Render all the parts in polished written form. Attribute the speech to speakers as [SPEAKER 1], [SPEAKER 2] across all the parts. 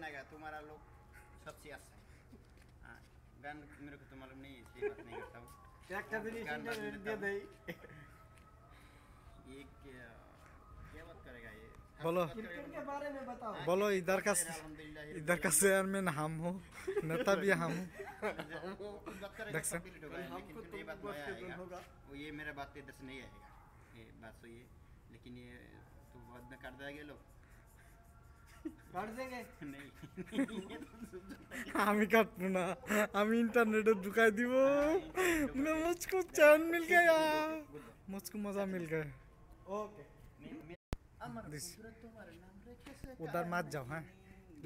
[SPEAKER 1] नगा तुम्हारा लोग सबसे अच्छा है। गान मेरे को तो मालूम नहीं है, इसलिए बात नहीं करता हूँ। दे दे ये क्या बात करेगा ये?
[SPEAKER 2] बोलो
[SPEAKER 3] क्रिकेट के बारे में बताओ।
[SPEAKER 2] बोलो, इधर का चेयरमैन हम हो, नेता भी हम हो।
[SPEAKER 1] देख सकते लेकिन ये बात नया आएगा, वो ये मेरा बात इधर से नहीं आएगा, ये बात सही है, लेकिन ये तो बाद में काट देंगे लोग।
[SPEAKER 3] काट देंगे
[SPEAKER 1] नहीं
[SPEAKER 2] আমি কাটবো না, আমি इंटरनेटे ढुका দিব। मैं मुझको चैन मिल गया, मुझको मजा मिल गया।
[SPEAKER 3] ओके
[SPEAKER 2] उधर मत जाओ, हाँ,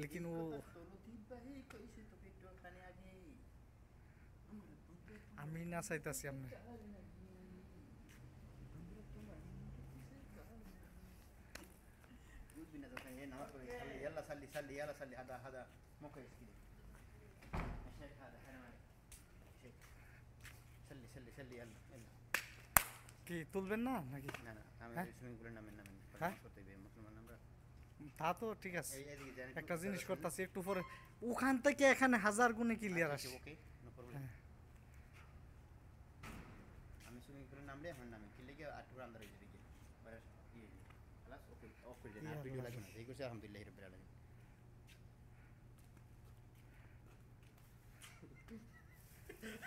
[SPEAKER 2] लेकिन वो আমি না চাইতাছি আপনি।
[SPEAKER 1] يلا صلي صلي يلا صلي هذا مو كويس كده الشيخ هذا حرام عليك شيخ صلي صلي صلي يلا يلا
[SPEAKER 2] কি তুলবেন না নাকি?
[SPEAKER 1] না না আমি সুইমিং পুলের নামে
[SPEAKER 2] হ্যাঁ
[SPEAKER 1] করতে হবে মুসলমান আমরা
[SPEAKER 2] তা তো ঠিক আছে,
[SPEAKER 1] এইদিকে জানি
[SPEAKER 2] একটা জিনিস করতেছি একটু পরে ওখান থেকে এখানে হাজার গুণে ক্লিয়ার আসে।
[SPEAKER 1] ওকে নো প্রবলেম আমি সুইমিং পুলের নাম রে আমার নামে কি লাগে আর পুরো আন্দার হয়ে যাবে বাস ये خلاص ओके ऑफ कर देना वीडियो लगा ना ठीक है अल्हम्दुलिल्लाह रब्बिल आलामीन।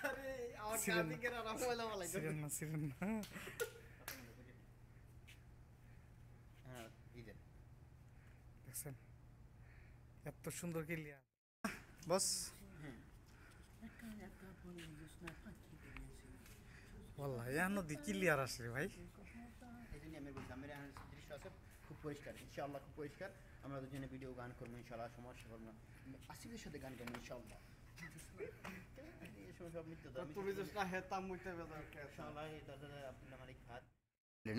[SPEAKER 3] अरे और शादी के रहा वाला
[SPEAKER 2] সিরেন না সিরেন না।
[SPEAKER 1] हां इधर
[SPEAKER 2] দেখছেন এত সুন্দর ক্লিয়ার বস। والله يا নদী ক্লিয়ার আসে ভাই।
[SPEAKER 1] এইজন্য আমি বললাম মেরে দৃশ্য আছে খুব পরিষ্কার, ইনশাআল্লাহ খুব পরিষ্কার। আমরা দুজনে ভিডিও গান করব ইনশাআল্লাহ, সমস্যা হবে না, আসিফের সাথে গান করব ইনশাআল্লাহ। এই সময় সব মিথ্যা দাম
[SPEAKER 3] তুমি जो ना है तब मुझे बता के
[SPEAKER 1] ইনশাআল্লাহ এই দাদা আপনার মালিক হাত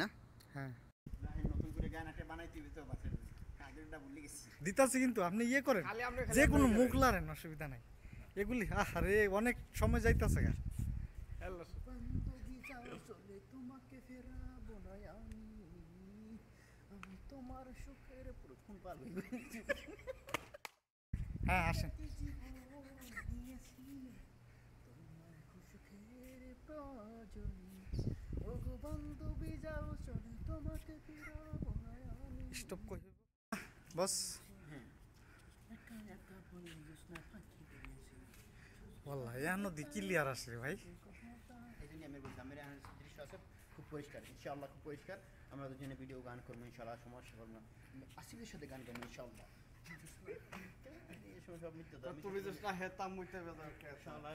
[SPEAKER 1] না
[SPEAKER 2] হ্যাঁ
[SPEAKER 1] না নতুন করে গান একটা বানাইতে হবে তো বাসের আগেরটা ভুলে গেছি
[SPEAKER 2] দিতাছি, কিন্তু আপনি ইয়ে করেন
[SPEAKER 3] খালি আপনি
[SPEAKER 2] যে কোনো মুখ লারেন, অসুবিধা নাই। এগুলি আরে অনেক সময় যাইতাছে গা।
[SPEAKER 3] हेलो
[SPEAKER 1] বন্ধু যাও চলে তোমাকে ফেরাবো না আমি, আমি তোমার সুখের প্রথম পালই
[SPEAKER 2] হ্যাঁ আসেন।
[SPEAKER 1] তোমার সুখের প্রয়োজনে ও গো বান্ধবী যাও চলে তোমাকে ফেরাবো না আমি।
[SPEAKER 2] স্টপ কই বস।
[SPEAKER 1] একা একা বলে জোসনা পাখি পেয়েছি
[SPEAKER 2] والله يا নদী ক্লিয়ার আসে ভাই।
[SPEAKER 1] এইজন্য আমি বললাম মেরে দৃশ্য আছে খুব পরিষ্কার, ইনশাআল্লাহ খুব পরিষ্কার। আমরা দুজনে ভিডিও গান করব ইনশাআল্লাহ, সমস্যা হবে না, আসিফের সাথে গান করব ইনশাআল্লাহ। এই সময় সব মিথ্যা দাম
[SPEAKER 3] তুমি जो ना है तब मुझे बता के
[SPEAKER 1] ইনশাআল্লাহ